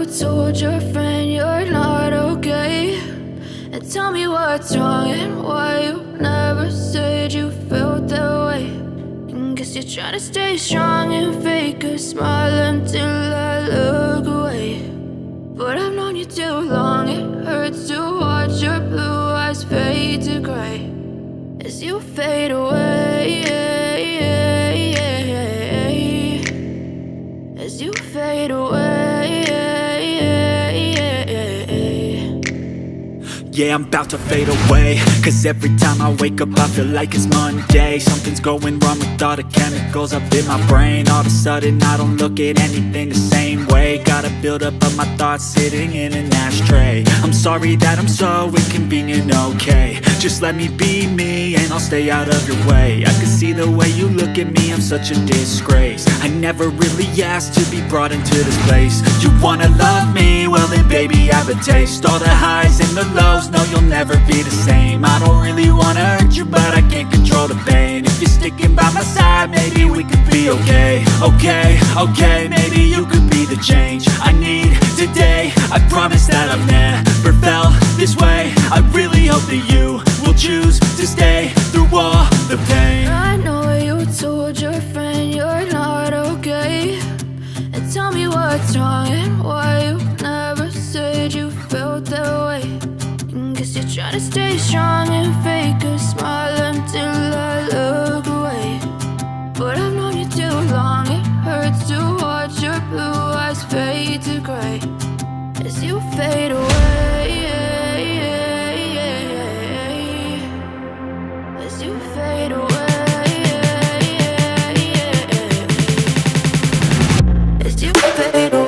told your friend you're not okay? And tell me what's wrong and why you never said you felt that way. And guess you're trying to stay strong and fake a smile until I look away. But I've known you too long, it hurts to watch your blue eyes fade to gray as you fade away, as you fade away. Yeah, I'm about to fade away, cause every time I wake up I feel like it's Monday. Something's going wrong with all the chemicals up in my brain. All of a sudden I don't look at anything the same way. Gotta build up of my thoughts sitting in an ashtray. I'm sorry that I'm so inconvenient, okay? Just let me be me and I'll stay out of your way. I can see the way you look at me, I'm such a disgrace. I never really asked to be brought into this place. You wanna love me? Well then baby, have a taste. All the highs and the lows, no, you'll never be the same. I don't really wanna hurt you, but I can't control the pain. If you're sticking by my side, maybe we could be okay. Okay, maybe you could be the change I need today. I promise that I've never felt this way. I really hope that you will choose to stay through all the pain. I know you told your friend you're not okay. And tell me what's wrong and why you never said you felt that way. Guess you're trying to stay strong and fake a smile until I look away. But I've known you too long, it hurts to watch your blue eyes fade to gray as you fade away, as you fade away, as you fade away.